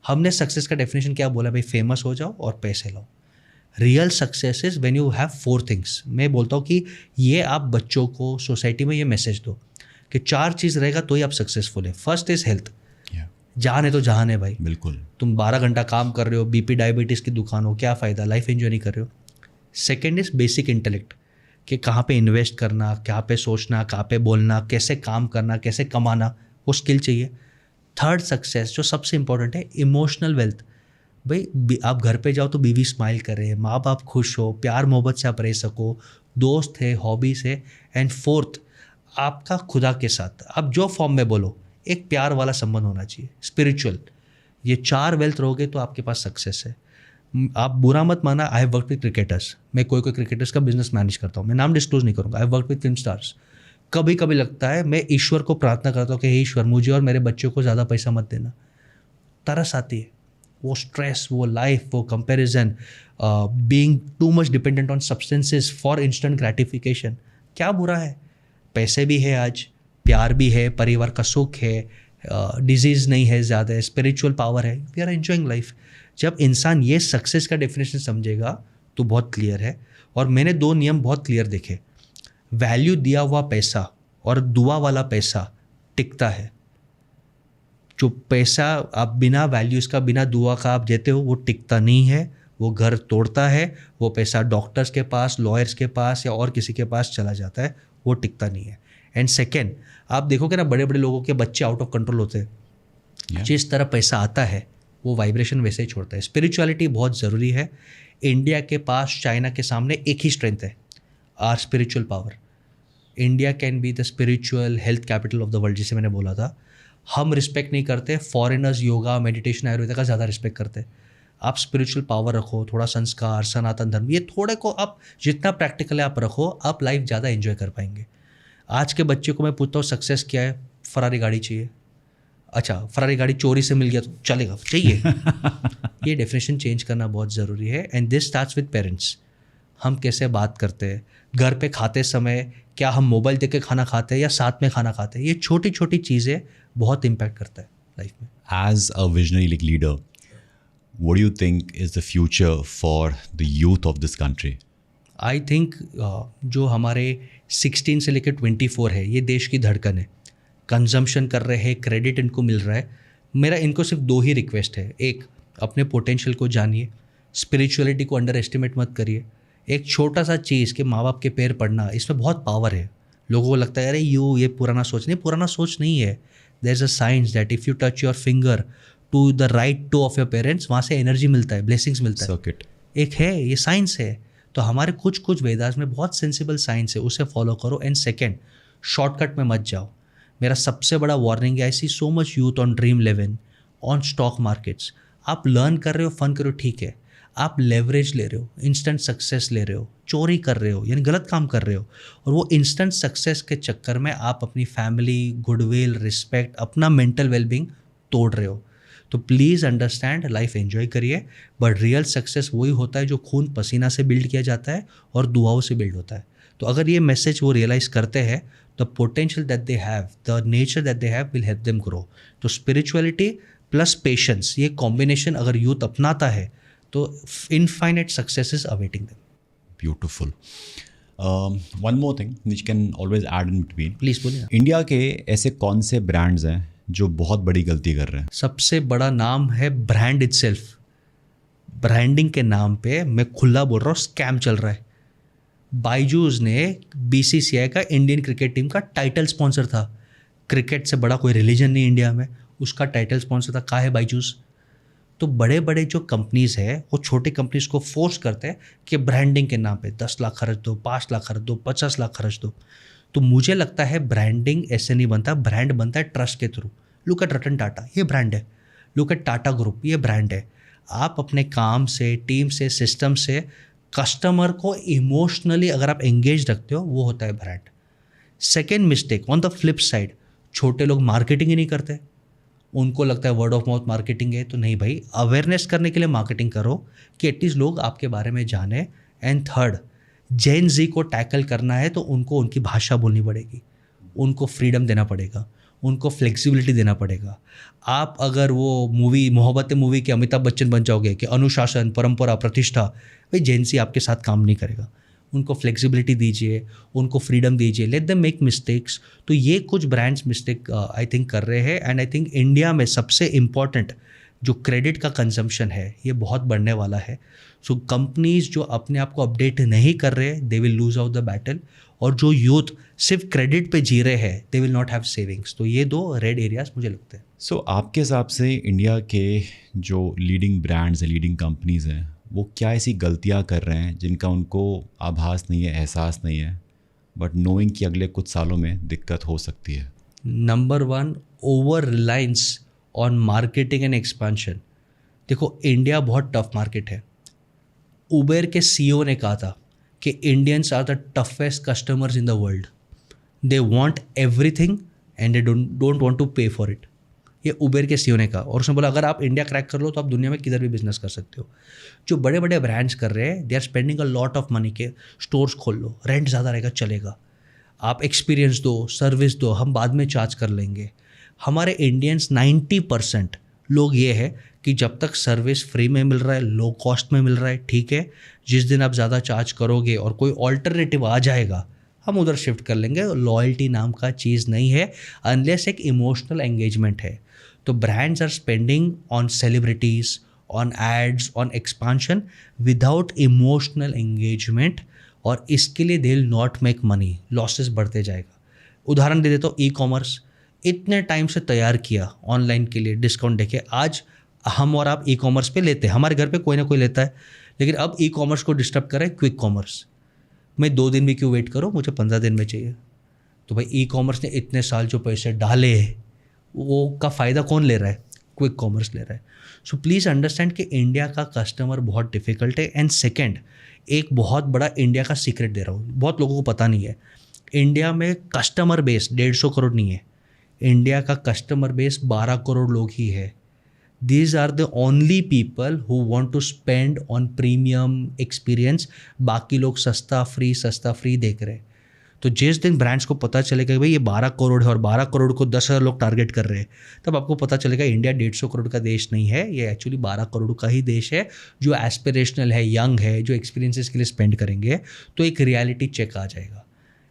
हमने सक्सेस का डेफिनेशन क्या बोला भाई? फेमस हो जाओ और पैसे लाओ। Real success is when you have 4 things. मैं बोलता हूँ कि ये आप बच्चों को, सोसाइटी में ये मैसेज दो कि 4 चीज़ रहेगा तो ही आप सक्सेसफुल है। फर्स्ट इज हेल्थ, जान है तो जहान है भाई। बिल्कुल। तुम 12 घंटा काम कर रहे हो, बीपी डायबिटीज़ की दुकान हो, क्या फ़ायदा, लाइफ एंजॉय नहीं कर रहे हो। सेकेंड इज बेसिक इंटेलेक्ट, कि कहाँ पे इन्वेस्ट करना, कहाँ पे सोचना, कहाँ पे बोलना, कैसे काम करना, कैसे कमाना, वो स्किल चाहिए। थर्ड सक्सेस जो सबसे इंपॉर्टेंट है, इमोशनल वेल्थ। भाई आप घर पे जाओ तो बीवी स्माइल करे, माँ बाप खुश हो, प्यार मोहब्बत से आप रह सको, दोस्त है, हॉबीज़ है। एंड फोर्थ, आपका खुदा के साथ आप जो फॉर्म में बोलो, एक प्यार वाला संबंध होना चाहिए, स्पिरिचुअल। ये 4 वेल्थ रहोगे तो आपके पास सक्सेस है। आप बुरा मत माना, I have work with cricketers, मैं कोई क्रिकेटर्स का बिजनेस मैनेज करता हूँ, मैं नाम डिस्क्लोज नहीं करूँगा। I have work with film stars. कभी कभी लगता है, मैं ईश्वर को प्रार्थना करता हूँ कि हे ईश्वर, मुझे और मेरे बच्चों को ज़्यादा पैसा मत देना। तरस आती है, वो स्ट्रेस, वो लाइफ, वो comparison, being too much dependent on substances for instant gratification. क्या बुरा है? पैसे भी है, आज प्यार भी है, परिवार का सुख है, डिजीज़ नहीं है ज़्यादा, स्पिरिचुअल पावर है, वी आर एंजॉइंग लाइफ। जब इंसान ये सक्सेस का डेफिनेशन समझेगा तो बहुत क्लियर है। और मैंने 2 नियम बहुत क्लियर देखे, वैल्यू दिया हुआ पैसा और दुआ वाला पैसा टिकता है। जो पैसा आप बिना वैल्यूज़ का, बिना दुआ का आप देते हो, वो टिकता नहीं है, वो घर तोड़ता है। वो पैसा डॉक्टर्स के पास, लॉयर्स के पास या और किसी के पास चला जाता है, वो टिकता नहीं है। एंड सेकेंड, आप देखोगे ना, बड़े बड़े लोगों के बच्चे आउट ऑफ कंट्रोल होते हैं। जिस तरह पैसा आता है वो वाइब्रेशन वैसे ही छोड़ता है। स्पिरिचुअलिटी बहुत ज़रूरी है। इंडिया के पास चाइना के सामने एक ही स्ट्रेंथ है, our spiritual power. India can be the spiritual health capital of the world, जिसे मैंने बोला था। हम रिस्पेक्ट नहीं करते, फॉरेनर्स योगा, मेडिटेशन, आयुर्वेदा का ज़्यादा रिस्पेक्ट करते हैं। आप स्पिरिचुअल पावर रखो, थोड़ा संस्कार, सनातन धर्म, ये थोड़े को आप जितना प्रैक्टिकल है आप रखो, आप लाइफ ज़्यादा एंजॉय कर पाएंगे। आज के बच्चे को मैं पूछता हूँ सक्सेस क्या है? फरारी गाड़ी चाहिए। अच्छा, फरारी गाड़ी चोरी से मिल गया तो चलेगा, चाहिए। ये डेफिनेशन चेंज करना बहुत ज़रूरी है। And this starts with parents. हम कैसे बात करते हैं घर पे खाते समय, क्या हम मोबाइल देख के खाना खाते हैं या साथ में खाना खाते हैं, ये छोटी छोटी चीज़ें बहुत इम्पैक्ट करता है लाइफ में। As a visionary leader, what do you think is the future for the youth of this country? I think जो हमारे 16 से लेकर 24 है, ये देश की धड़कन है। कंजम्पशन कर रहे हैं, क्रेडिट इनको मिल रहा है। मेरा इनको सिर्फ 2 ही रिक्वेस्ट है। एक, अपने पोटेंशियल को जानिए, स्पिरिचुअलिटी को अंडर एस्टिमेट मत करिए। एक छोटा सा चीज़ कि माँ बाप के पैर पड़ना, इसमें बहुत पावर है। लोगों को लगता है अरे ये पुराना सोच नहीं, पुराना सोच नहीं है। There is a science that if you touch your finger to the right toe of your parents, वहाँ से एनर्जी मिलता है, ब्लेसिंग्स मिलता है। सर्किट एक है, ये साइंस है। तो हमारे कुछ कुछ वेदास में बहुत सेंसिबल साइंस है, उसे फॉलो करो। एंड सेकेंड, शॉर्टकट में मत जाओ। मेरा सबसे बड़ा वार्निंग है, I see so much youth on Dream11, on stock markets. आप लर्न कर रहे हो, फन करो, ठीक है, आप लेवरेज ले रहे हो, इंस्टेंट सक्सेस ले रहे हो, चोरी कर रहे हो, यानी गलत काम कर रहे हो, और वो इंस्टेंट सक्सेस के चक्कर में आप अपनी फैमिली, गुडविल, रिस्पेक्ट, अपना मेंटल वेलबींग तोड़ रहे हो। तो प्लीज़ अंडरस्टैंड, लाइफ एंजॉय करिए, बट रियल सक्सेस वही होता है जो खून पसीना से बिल्ड किया जाता है और दुआओं से बिल्ड होता है। तो अगर ये मैसेज वो रियलाइज़ करते हैं, the potential that they have, the nature that they have will help them grow. तो स्पिरिचुअलिटी प्लस पेशेंस, ये कॉम्बिनेशन अगर यूथ अपनाता है तो infinite success is awaiting them. Beautiful. One more thing which can always add in between, please बोलिए। India के ऐसे कौन से ब्रांड्स हैं जो बहुत बड़ी गलती कर रहे हैं? सबसे बड़ा नाम है ब्रांड इटसेल्फ। ब्रांडिंग के नाम पे मैं खुला बोल रहा हूँ, स्कैम चल रहा है। बायजूस ने BCCI का इंडियन क्रिकेट टीम का टाइटल स्पॉन्सर था। क्रिकेट से बड़ा कोई रिलीजन नहीं इंडिया में, उसका टाइटल स्पॉन्सर था। कहाँ है बायजूस? तो बड़े बड़े जो कंपनीज़ है वो छोटे कंपनीज़ को फोर्स करते हैं कि ब्रांडिंग के नाम पे 10 लाख खर्च दो, 5 लाख खर्च दो, 50 लाख खर्च दो। तो मुझे लगता है ब्रांडिंग ऐसे नहीं बनता, ब्रांड बनता है ट्रस्ट के through. Look at Ratan Tata, ये ब्रांड है। लुक एट टाटा ग्रुप, ये ब्रांड है। आप अपने काम से, टीम से, सिस्टम से कस्टमर को इमोशनली अगर आप एंगेज रखते हो, वो होता है brand. Second mistake on the flip side, छोटे लोग मार्केटिंग ही नहीं करते। उनको लगता है वर्ड ऑफ माउथ मार्केटिंग है, तो नहीं भाई, अवेयरनेस करने के लिए मार्केटिंग करो कि एटलीस्ट लोग आपके बारे में जाने। एंड थर्ड, जेन जी को टैकल करना है तो उनको उनकी भाषा बोलनी पड़ेगी, उनको फ्रीडम देना पड़ेगा, उनको फ्लेक्सिबिलिटी देना पड़ेगा। आप अगर वो मूवी मोहब्बत मूवी के अमिताभ बच्चन बन जाओगे कि अनुशासन, परंपरा, प्रतिष्ठा, भाई जेन जी आपके साथ काम नहीं करेगा। उनको फ्लेक्सिबिलिटी दीजिए, उनको फ्रीडम दीजिए, लेट देम मेक मिस्टेक्स। तो ये कुछ ब्रांड्स मिस्टेक आई थिंक कर रहे हैं। एंड आई थिंक इंडिया में सबसे इम्पॉर्टेंट जो क्रेडिट का कंजम्पशन है, ये बहुत बढ़ने वाला है। सो कंपनीज जो अपने आप को अपडेट नहीं कर रहे, they will lose out the battle. और जो यूथ सिर्फ क्रेडिट पे जी रहे हैं, दे विल नॉट हैव सेविंग्स। तो ये 2 रेड एरियाज मुझे लगते हैं। सो आपके हिसाब से इंडिया के जो लीडिंग ब्रांड्स हैं, लीडिंग कंपनीज हैं, वो क्या ऐसी गलतियां कर रहे हैं जिनका उनको आभास नहीं है, एहसास नहीं है, बट नोइंग कि अगले कुछ सालों में दिक्कत हो सकती है? Number 1, over reliance on marketing and expansion. देखो, इंडिया बहुत टफ मार्केट है। उबेर के CEO ने कहा था कि Indians are the toughest customers in the world, they want everything and they don't want to pay for it. ये Uber के CEO ने कहा। और उसने बोला अगर आप इंडिया क्रैक कर लो तो आप दुनिया में किधर भी बिजनेस कर सकते हो। जो बड़े बड़े ब्रांड्स कर रहे हैं, they are spending a lot of money के स्टोर्स खोल लो, रेंट ज़्यादा रहेगा, चलेगा, आप एक्सपीरियंस दो, सर्विस दो, हम बाद में चार्ज कर लेंगे। हमारे इंडियंस 90% लोग ये है कि जब तक सर्विस फ्री में मिल रहा है, लो कॉस्ट में मिल रहा है, ठीक है। जिस दिन आप ज़्यादा चार्ज करोगे और कोई ऑल्टरनेटिव आ जाएगा, हम उधर शिफ्ट कर लेंगे। लॉयल्टी नाम का चीज़ नहीं है अनलेस एक इमोशनल एंगेजमेंट है। तो brands are spending on celebrities, on ads, on expansion without emotional engagement, और इसके लिए they will not make money, losses बढ़ते जाएगा। उदाहरण दे देता हूँ, ई-कॉमर्स इतने टाइम से तैयार किया ऑनलाइन के लिए, डिस्काउंट देके आज हम और आप ई-कॉमर्स पे लेते हैं, हमारे घर पे कोई ना कोई लेता है। लेकिन अब ई-कॉमर्स को डिस्टर्ब कर रहा है क्विक कॉमर्स। मैं 2 दिन भी क्यों वेट करूँ, मुझे 15 दिन में चाहिए। तो भाई ई-कॉमर्स ने इतने साल जो पैसे डाले हैं, वो का फ़ायदा कौन ले रहा है? क्विक कॉमर्स ले रहा है। सो प्लीज़ अंडरस्टैंड कि इंडिया का कस्टमर बहुत डिफ़िकल्ट है। एंड सेकेंड, एक बहुत बड़ा इंडिया का सीक्रेट दे रहा हूँ, बहुत लोगों को पता नहीं है। इंडिया में कस्टमर बेस 150 करोड़ नहीं है। इंडिया का कस्टमर बेस 12 करोड़ लोग ही है। These are the only people who want to spend on premium experience। बाकी लोग सस्ता फ्री देख रहे हैं। तो जिस दिन ब्रांड्स को पता चलेगा कि भाई ये 12 करोड़ है और 12 करोड़ को 10,000 लोग टारगेट कर रहे हैं, तब आपको पता चलेगा इंडिया 150 करोड़ का देश नहीं है, ये एक्चुअली 12 करोड़ का ही देश है, जो एस्पिरेशनल है, यंग है, जो एक्सपीरियंसेस के लिए स्पेंड करेंगे। तो एक रियलिटी चेक आ जाएगा।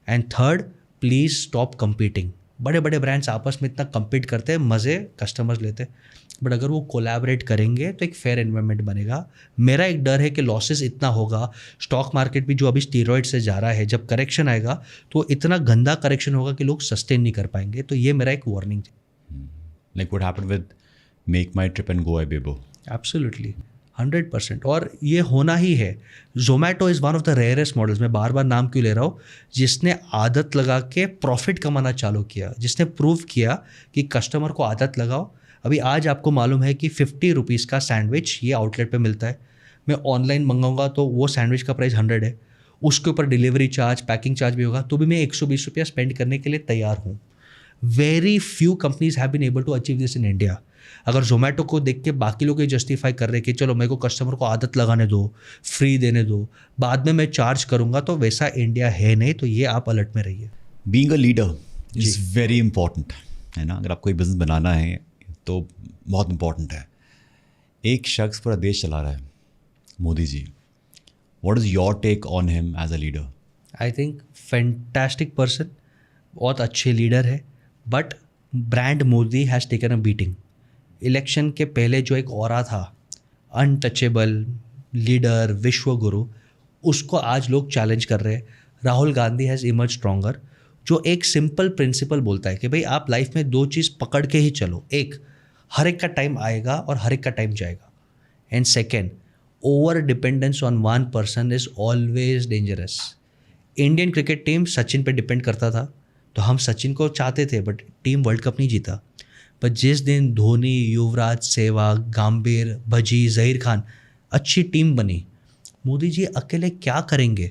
And third, please stop competing. बड़े बड़े ब्रांड्स आपस में इतना कंपीट करते हैं, मज़े कस्टमर्स लेते हैं, बट अगर वो कोलैबोरेट करेंगे तो एक फेयर एनवायरनमेंट बनेगा। मेरा एक डर है कि लॉसेस इतना होगा, स्टॉक मार्केट भी जो अभी स्टीरॉइड से जा रहा है, जब करेक्शन आएगा तो इतना गंदा करेक्शन होगा कि लोग सस्टेन नहीं कर पाएंगे। तो ये मेरा एक वार्निंग है। Like what happened with Make My Trip and Go Ibibo. Absolutely 100%। और ये होना ही है। Zomato is one of the rarest models, मैं बार बार नाम क्यों ले रहा हूँ, जिसने आदत लगा के प्रॉफिट कमाना चालू किया, जिसने प्रूव किया कि कस्टमर को आदत लगाओ। अभी आज आपको मालूम है कि 50 रुपीज़ का सैंडविच ये आउटलेट पे मिलता है, मैं ऑनलाइन मंगाऊंगा तो वो सैंडविच का प्राइस 100 है, उसके ऊपर डिलीवरी चार्ज, पैकिंग चार्ज भी होगा, तो भी मैं 120 रुपया स्पेंड करने के लिए तैयार हूँ। Very few companies have been able to achieve this in India. अगर जोमेटो को देख के बाकी लोग ये जस्टिफाई कर रहे हैं कि चलो मेरे को कस्टमर को आदत लगाने दो, फ्री देने दो, बाद में मैं चार्ज करूँगा, तो वैसा इंडिया है नहीं। तो ये आप अलर्ट में रहिए। Being a leader is very important, है ना। अगर आपको एक बिज़नेस बनाना है तो बहुत इंपॉर्टेंट है। एक शख्स पूरा देश चला रहा है, Modi ji. What is your take on him as a leader? I think fantastic person, बहुत अच्छे लीडर है, but brand Modi has taken a beating. Election के पहले जो एक ऑरा था, अनटचेबल लीडर, विश्व गुरु, उसको आज लोग चैलेंज कर रहे हैं। Rahul Gandhi has emerge stronger, जो एक सिंपल प्रिंसिपल बोलता है कि भाई आप लाइफ में दो चीज़ पकड़ के ही चलो। एक, हर एक का टाइम आएगा और हर एक का टाइम जाएगा। And second, over dependence on one person is always dangerous. Indian cricket team Sachin पे डिपेंड करता था, तो हम सचिन को चाहते थे, बट टीम वर्ल्ड कप नहीं जीता। पर जिस दिन धोनी, युवराज, सहवाग, गंभीर, भजी, जहीर खान अच्छी टीम बनी, मोदी जी अकेले क्या करेंगे,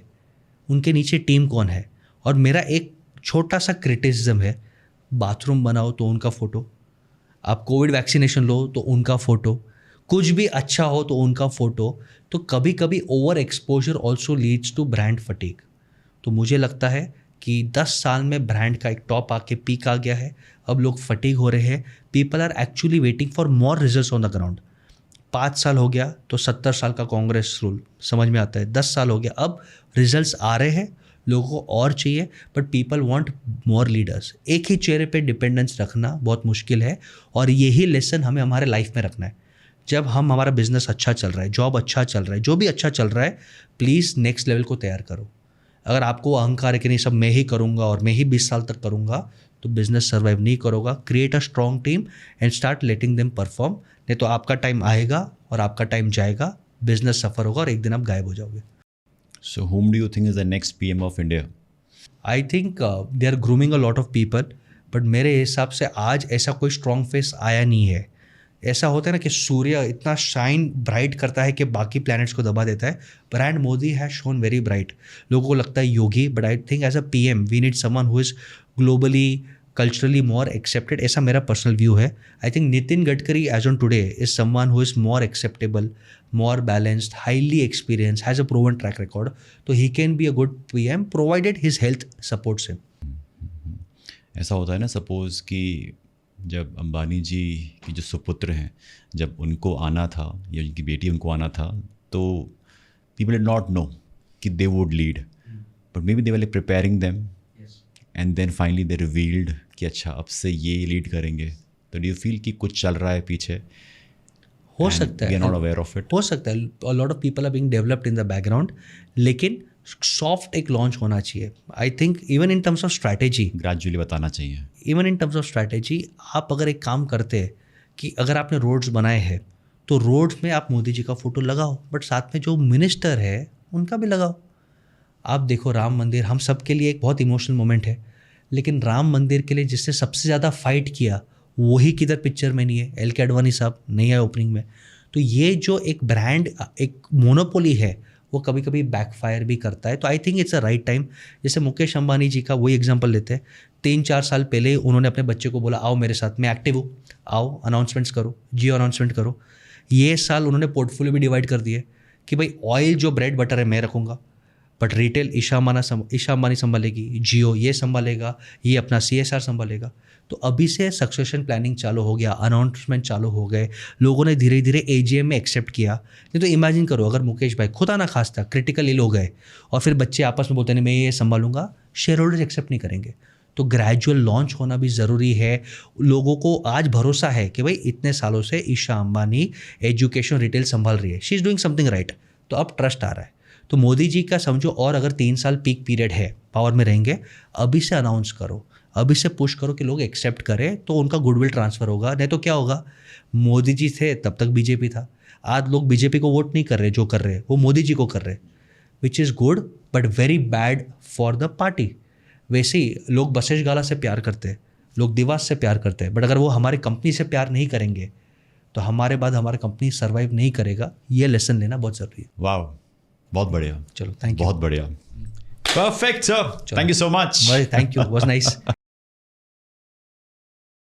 उनके नीचे टीम कौन है। और मेरा एक छोटा सा क्रिटिसिज्म है, बाथरूम बनाओ तो उनका फ़ोटो, आप कोविड वैक्सीनेशन लो तो उनका फ़ोटो, कुछ भी अच्छा हो तो उनका फ़ोटो। तो कभी कभी over exposure also leads to brand fatigue. तो मुझे लगता है कि 10 साल में ब्रांड का एक टॉप आके पीक आ गया है, अब लोग फटीग हो रहे हैं। People are actually waiting for more results on the ground. 5 साल हो गया तो 70 साल का कांग्रेस रूल समझ में आता है, 10 साल हो गया, अब रिजल्ट्स आ रहे हैं, लोगों को और चाहिए, but people want more leaders. एक ही चेहरे पे डिपेंडेंस रखना बहुत मुश्किल है, और यही लेसन हमें हमारे लाइफ में रखना है। जब हमारा बिजनेस अच्छा चल रहा है, जॉब अच्छा चल रहा है, जो भी अच्छा चल रहा है, प्लीज़ नेक्स्ट लेवल को तैयार करो। अगर आपको अहंकार है कि नहीं सब मैं ही करूँगा और मैं ही 20 साल तक करूँगा, तो बिजनेस सर्वाइव नहीं करोगा। Create a strong team and start letting them perform, नहीं तो आपका टाइम आएगा और आपका टाइम जाएगा, बिजनेस सफ़र होगा और एक दिन आप गायब हो जाओगे। So whom do you think is the next PM of India? I think they are grooming a lot of people, but मेरे हिसाब से आज ऐसा कोई स्ट्रॉन्ग फेस आया नहीं है। ऐसा होता है ना कि सूर्य इतना शाइन ब्राइट करता है कि बाकी प्लैनेट्स को दबा देता है। Brand Modi has shown very bright. लोगों को लगता है Yogi, but I think as a PM we need someone who is globally, culturally more accepted. ऐसा मेरा पर्सनल व्यू है। I think Nitin Gadkari as on today is someone who is more acceptable, more balanced, highly experienced, has a proven track record. So he can be a good PM provided his health supports him. ऐसा होता है ना, suppose कि जब अंबानी जी की जो सुपुत्र हैं, जब उनको आना था या उनकी बेटी उनको आना था, तो people did not know कि they would lead, but maybe they were like preparing them, and then finally they revealed कि अच्छा अब से ये लीड करेंगे। तो do you feel कि कुछ चल रहा है पीछे? हो सकता है, we are not aware of it. हो सकता है, a lot of people are being developed in the background, लेकिन सॉफ्ट एक लॉन्च होना चाहिए। I think even in terms of strategy, gradually बताना चाहिए। Even in terms of strategy, आप अगर एक काम करते हैं कि अगर आपने रोड्स बनाए हैं तो रोड्स में आप मोदी जी का फ़ोटो लगाओ, बट साथ में जो मिनिस्टर है उनका भी लगाओ। आप देखो राम मंदिर हम सब के लिए एक बहुत इमोशनल मोमेंट है, लेकिन राम मंदिर के लिए जिसने सबसे ज़्यादा फाइट किया वही किधर पिक्चर में नहीं है। LK अडवाणी साहब नहीं है ओपनिंग में। तो ये जो एक ब्रांड, एक मोनोपोली है, वो कभी कभी बैकफायर भी करता है। तो I think it's a right time. जैसे मुकेश अंबानी जी का वही एग्जांपल लेते हैं, 3-4 साल पहले उन्होंने अपने बच्चे को बोला आओ मेरे साथ, मैं एक्टिव हूँ, आओ अनाउंसमेंट्स करो, जियो अनाउंसमेंट करो। ये साल उन्होंने पोर्टफोलियो भी डिवाइड कर दिए कि भाई ऑयल जो ब्रेड बटर है मैं रखूँगा, बट रिटेल ईशा अंबानी संभालेगी, जियो ये संभालेगा, ये अपना CSR संभालेगा। तो अभी से सक्सेशन प्लानिंग चालू हो गया, अनाउंसमेंट चालू हो गए, लोगों ने धीरे धीरे AGM में एक्सेप्ट किया। नहीं तो इमेजिन करो अगर मुकेश भाई खुदा ना खास्ता क्रिटिकल इल हो गए और फिर बच्चे आपस में बोलते हैं मैं ये संभालूंगा, शेयर होल्डर्स एक्सेप्ट नहीं करेंगे। तो ग्रेजुअल लॉन्च होना भी ज़रूरी है। लोगों को आज भरोसा है कि भाई इतने सालों से ईशा अंबानी एजुकेशन रिटेल संभाल रही है, she is doing something right, तो अब ट्रस्ट आ रहा है। तो मोदी जी का समझो, और अगर 3 साल पीक पीरियड है, पावर में रहेंगे, अभी से अनाउंस करो। अब इससे पुश करो कि लोग एक्सेप्ट करें, तो उनका गुडविल ट्रांसफ़र होगा। नहीं तो क्या होगा, मोदी जी थे तब तक बीजेपी था, आज लोग बीजेपी को वोट नहीं कर रहे, जो कर रहे हैं वो मोदी जी को कर रहे, which is good but very bad for the party. वैसे ही लोग बसेश गाला से प्यार करते हैं, लोग दिवास से प्यार करते हैं, बट अगर वो हमारी कंपनी से प्यार नहीं करेंगे तो हमारे बाद हमारा कंपनी सर्वाइव नहीं करेगा। ये लेसन लेना बहुत ज़रूरी है। वाह, बहुत बढ़िया। चलो, थैंक यू। बहुत बढ़िया। Perfect sir, thank you so much. Thank you, was nice.